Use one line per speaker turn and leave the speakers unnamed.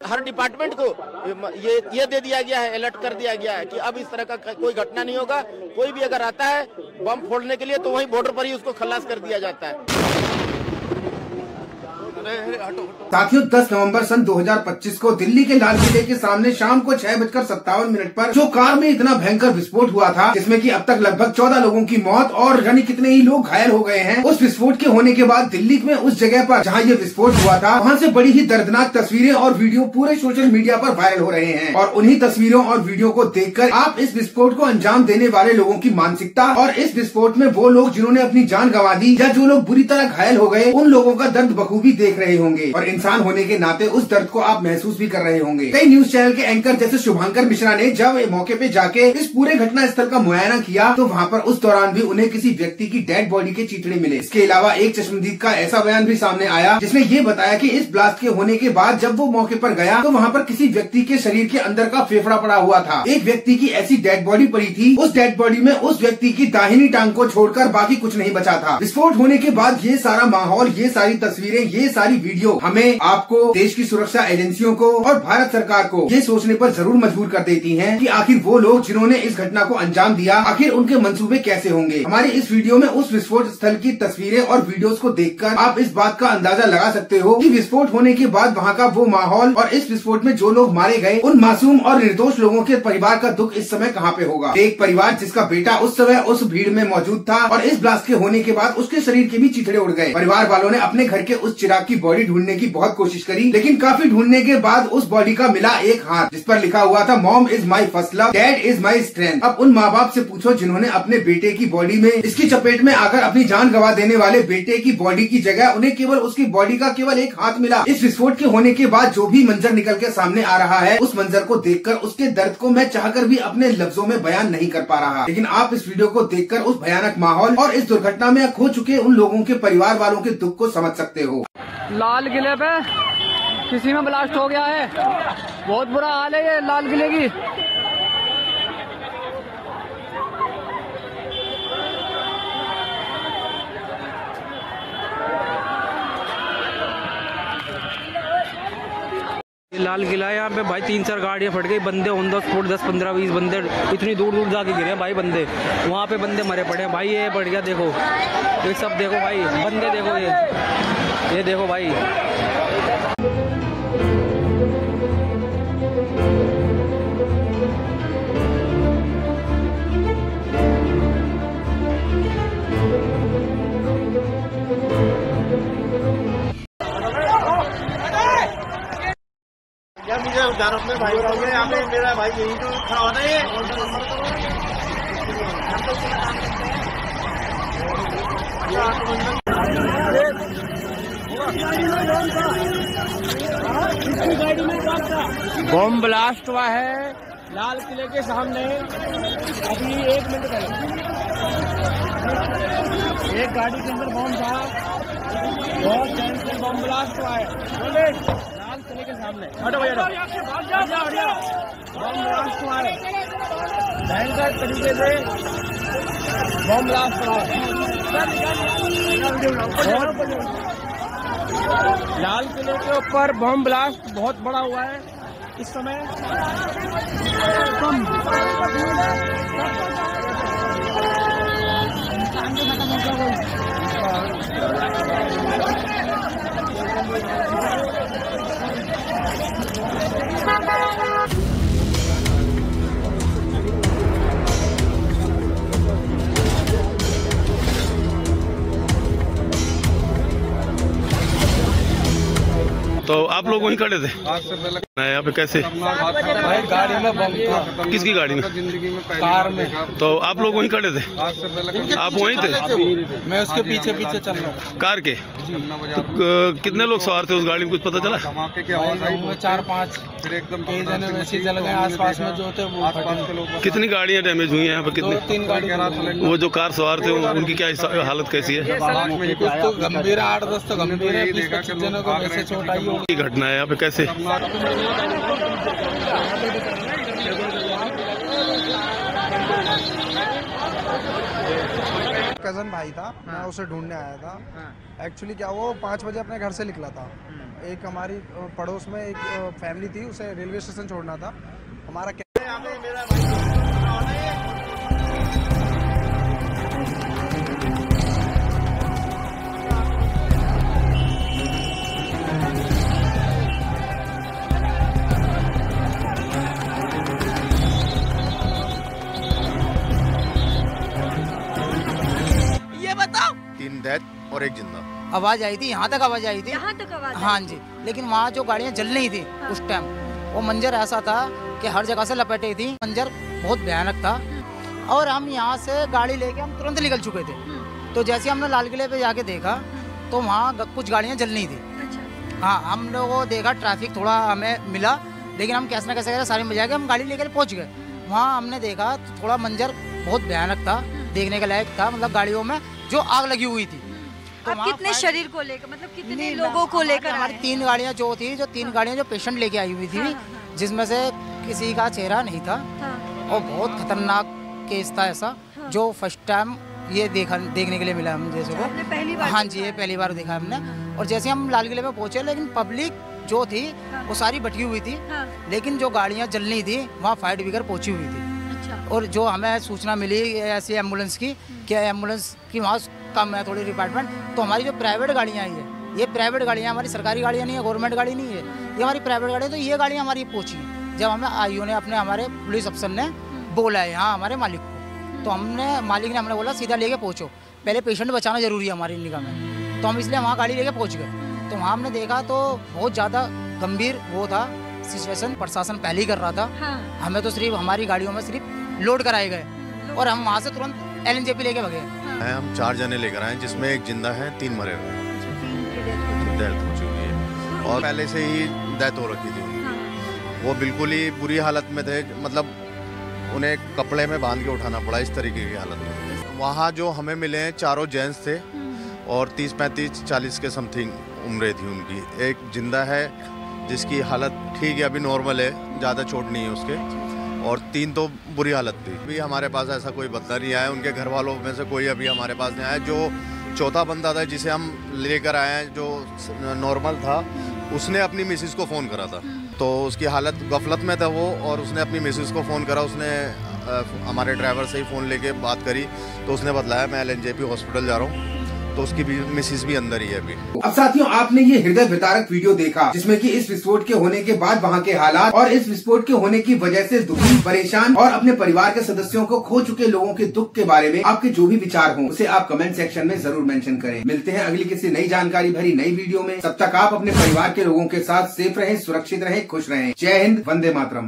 हर department को ये दे दिया गया है, अलर्ट कर दिया गया है कि अब इस तरह का कोई घटना नहीं होगा। कोई भी अगर आता है बम फोड़ने के लिए तो वहीं बॉर्डर पर ही उसको खलास कर दिया जाता है।
साथियों, 10 नवंबर सन 2025 को दिल्ली के लाल किले के सामने शाम को 6:57 पर जो कार में इतना भयंकर विस्फोट हुआ था, जिसमें कि अब तक लगभग 14 लोगों की मौत और यानी कितने ही लोग घायल हो गए हैं। उस विस्फोट के होने के बाद दिल्ली में उस जगह पर जहां ये विस्फोट हुआ था, वहां से बड़ी ही दर्दनाक तस्वीरें और वीडियो पूरे सोशल मीडिया पर वायरल हो रहे हैं। और उन्हीं तस्वीरों और वीडियो को देखकर आप इस विस्फोट को अंजाम देने वाले लोगों की मानसिकता और इस विस्फोट में वो लोग जिन्होंने अपनी जान गंवा दी या जो लोग बुरी तरह घायल हो गए, उन लोगों का दर्द बखूबी देख रहे होंगे और इंसान होने के नाते उस दर्द को आप महसूस भी कर रहे होंगे। कई न्यूज चैनल के एंकर जैसे शुभांकर मिश्रा ने जब मौके पे जाके इस पूरे घटना स्थल का मुआयना किया तो वहाँ पर उस दौरान भी उन्हें किसी व्यक्ति की डेड बॉडी के चीथड़े मिले। इसके अलावा एक चश्मदीद का ऐसा बयान भी सामने आया जिसने ये बताया कि इस ब्लास्ट के होने के बाद जब वो मौके पर गया तो वहाँ पर किसी व्यक्ति के शरीर के अंदर का फेफड़ा पड़ा हुआ था। एक व्यक्ति की ऐसी डेड बॉडी पड़ी थी, उस डेड बॉडी में उस व्यक्ति की दाहिनी टांग को छोड़कर बाकी कुछ नहीं बचा था। विस्फोट होने के बाद ये सारा माहौल, ये सारी तस्वीरें, ये सारी वीडियो हमें, आपको, देश की सुरक्षा एजेंसियों को और भारत सरकार को ये सोचने पर जरूर मजबूर कर देती हैं कि आखिर वो लोग जिन्होंने इस घटना को अंजाम दिया, आखिर उनके मंसूबे कैसे होंगे। हमारे इस वीडियो में उस विस्फोट स्थल की तस्वीरें और वीडियोस को देखकर आप इस बात का अंदाजा लगा सकते हो कि विस्फोट होने के बाद वहाँ का वो माहौल और इस विस्फोट में जो लोग मारे गए, उन मासूम और निर्दोष लोगों के परिवार का दुख इस समय कहाँ पे होगा। एक परिवार जिसका बेटा उस समय उस भीड़ में मौजूद था और इस ब्लास्ट के होने के बाद उसके शरीर के भी चिथड़े उड़ गए। परिवार वालों ने अपने घर के उस चिराग की बॉडी ढूंढने की बहुत कोशिश करी, लेकिन काफी ढूंढने के बाद उस बॉडी का मिला एक हाथ जिस पर लिखा हुआ था, mom is my first love, dad is my strength. अब उन माँ बाप से पूछो जिन्होंने अपने बेटे की बॉडी में इसकी चपेट में आकर अपनी जान गंवा देने वाले बेटे की बॉडी की जगह उन्हें केवल उसकी बॉडी का केवल एक हाथ मिला। इस विस्फोट के होने के बाद जो भी मंजर निकल के सामने आ रहा है, उस मंजर को देखकर उसके दर्द को मैं चाहकर भी अपने लफ्जों में बयान नहीं कर पा रहा। लेकिन आप इस वीडियो को देखकर उस भयानक माहौल और इस दुर्घटना में खो चुके उन लोगों के परिवार वालों के दुख को समझ सकते हो।
लाल किले पे किसी में ब्लास्ट हो गया है, बहुत बुरा हाल है ये लाल किले की। लाल किला है यहाँ पे भाई, 3-4 गाड़ियाँ फट गई, बंदे ऑन द स्पॉट 10, 15, 20 बंदे इतनी दूर दूर जाके गिरे हैं भाई बंदे। वहाँ पे बंदे मरे पड़े हैं भाई। ये बढ़ गया, देखो ये सब देखो भाई, बंदे देखो, ये देखो भाई।
यार मुझे उधार अपने भाई होंगे यहाँ पे, मेरा भाई यही तो खड़ा होता है।
बम ब्लास्ट हुआ है लाल किले के सामने अभी 1 मिनट पहले। एक गाड़ी के अंदर बम था, बहुत भयंकर बम ब्लास्ट हुआ है लाल किले के सामने। हटो भैया, बम ब्लास्ट हुआ है भयंकर तरीके से, बम ब्लास्ट हुआ है लाल किले के ऊपर। बम ब्लास्ट बहुत बड़ा हुआ है इस समय।
तो आप लोग वहीं खड़े थे यहाँ पे? कैसे
भाई गाड़ी में बम था।
किसकी गाड़ी में?
जिंदगी में कार में।
तो आप लोग वहीं खड़े थे? आप वहीं थे?
मैं उसके पीछे पीछे चल रहा था
कार के। तो कितने लोग सवार थे उस गाड़ी में, कुछ पता चला?
धमाके की आवाज आई, 4-5 फिर एकदम कई जने वैसे जल गए आसपास में जो थे वो। आसपास के लोग।
कितनी गाड़ियाँ डैमेज हुई हैं यहाँ पे? कितनी?
2-3 गाड़ी।
वो जो कार सवार थे उनकी क्या हालत कैसी है?
कुछ तो गंभीर, 8-10 तो गंभीर है, 20-25 जनों को वैसे चोट आई होगी।
घटना है यहाँ पे, कैसे?
कजन भाई था, मैं उसे ढूंढने आया था। एक्चुअली क्या वो 5 बजे अपने घर से निकला था। एक हमारी पड़ोस में एक फैमिली थी, उसे रेलवे स्टेशन छोड़ना था। हमारा
ये बताओ,
3 डेथ और 1 जिंदा।
आवाज आई थी, यहाँ तक आवाज आई थी,
यहाँ तक आवाज
हाँ जी। लेकिन वहाँ जो गाड़ियाँ जल रही थी उस टाइम, वो मंजर ऐसा था कि हर जगह से लपेटे थी। मंजर बहुत भयानक था। और हम यहाँ से गाड़ी लेके हम तुरंत निकल चुके थे। तो जैसे हमने लाल किले पे जाके देखा तो वहाँ कुछ गाड़ियाँ जल रही थी। हाँ, हम लोगों को देखा, ट्रैफिक थोड़ा हमें मिला, लेकिन हम कैसे न कैसे सारी बजा के हम गाड़ी लेकर पहुँच गए। वहाँ हमने देखा तो थोड़ा मंजर बहुत भयानक था, देखने के लायक था। मतलब गाड़ियों में जो आग लगी हुई थी।
तो आप कितने शरीर को लेकर, मतलब कितने लोगों को लेकर?
हमारी 3 गाड़ियाँ जो थी, जो 3 गाड़ियाँ जो पेशेंट लेके आई हुई थी, जिसमें से किसी का चेहरा नहीं था। और बहुत खतरनाक केस था ऐसा, जो फर्स्ट टाइम ये देखने के लिए मिला हम जैसे को।
पहली बार?
हाँ जी, ये पहली बार देखा हमने। और जैसे हम लाल किले में पहुंचे, लेकिन पब्लिक जो थी वो सारी भटकी हुई थी। लेकिन जो गाड़ियाँ जलनी थी वहाँ फायर ब्रिगेड पहुंची हुई थी। और जो हमें सूचना मिली ऐसी एम्बुलेंस की, क्या एम्बुलेंस की वहाँ कम है थोड़ी डिपार्टमेंट, तो हमारी जो प्राइवेट गाड़ियाँ आई है, ये प्राइवेट गाड़ियाँ, हमारी सरकारी गाड़ियाँ नहीं है, गवर्नमेंट गाड़ी नहीं है, ये हमारी प्राइवेट गाड़ी है। तो ये गाड़ियाँ हमारी पहुँची जब हमें आईओ ने, अपने हमारे पुलिस अफसर ने बोला है यहाँ हमारे मालिक को। तो मालिक ने हमने बोला सीधा लेके पहुँचो, पहले पेशेंट बचाना जरूरी है हमारी निगाह में। तो हम इसलिए वहाँ गाड़ी लेके पहुँच गए। तो वहाँ हमने देखा तो बहुत ज़्यादा गंभीर वो था सिचुएशन। प्रशासन पहले ही कर रहा था। हमें तो सिर्फ हमारी गाड़ियों में सिर्फ लोड कराए गए और हम वहाँ से तुरंत LNJP लेके भगे।
हम 4 जने लेकर आए, जिसमें 1 जिंदा है, 3 मरे हुए हैं, डेथ हो चुकी है। और पहले से ही डेथ हो रखी थी उनकी। वो बिल्कुल ही बुरी हालत में थे, मतलब उन्हें कपड़े में बांध के उठाना पड़ा, इस तरीके की हालत में। वहाँ जो हमें मिले हैं 4 जेंट्स थे और 30, 35, 40 के समथिंग उम्रें थी उनकी। एक जिंदा है जिसकी हालत ठीक है, अभी नॉर्मल है, ज़्यादा चोट नहीं है उसके। और 3 तो बुरी हालत थी। अभी हमारे पास ऐसा कोई बंदा नहीं आया, उनके घर वालों में से कोई अभी हमारे पास नहीं आया। जो चौथा बंदा था जिसे हम लेकर आए हैं, जो नॉर्मल था, उसने अपनी मिसेस को फ़ोन करा था। तो उसकी हालत गफलत में था वो, और उसने अपनी मिसेस को फ़ोन करा। उसने हमारे ड्राइवर से ही फ़ोन लेके बात करी, तो उसने बतलाया मैं LNJP हॉस्पिटल जा रहा हूँ। तो उसकी भी मिसेस भी अंदर ही है अभी।
अब साथियों, आपने ये हृदय विदारक वीडियो देखा, जिसमें कि इस विस्फोट के होने के बाद वहाँ के हालात और इस विस्फोट के होने की वजह से दुखी, परेशान और अपने परिवार के सदस्यों को खो चुके लोगों के दुख के बारे में आपके जो भी विचार हों, उसे आप कमेंट सेक्शन में जरूर मेंशन करें। मिलते हैं अगली किसी नई जानकारी भरी नई वीडियो में। तब तक आप अपने परिवार के लोगों के साथ सेफ रहें, सुरक्षित रहें, खुश रहें। जय हिंद, वंदे मातरम।